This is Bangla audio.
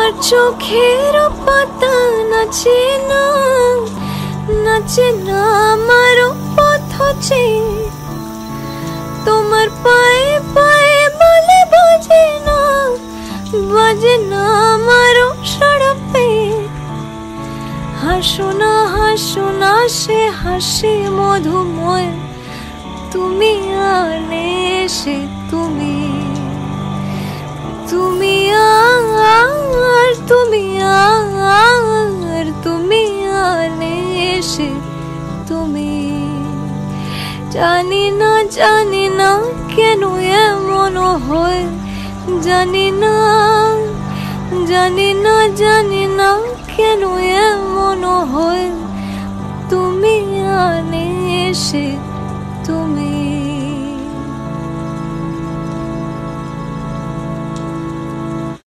তোমার চোখের পাতা নাচে না, নাচে না আমার পথ চেয়ে। তোমার পায়ে পায়ে বলে বাজে না, বাজে না আমার সড়পে। হাসো না সে হাসি মধুময়, তুমি আলে সে তুমি, তুমি আর তুমি আর তুমি আলে সে তুমি। জানি না কেন এমন হয়, জানি না কেন এমন হয়, তুমি আলে সে তুমি।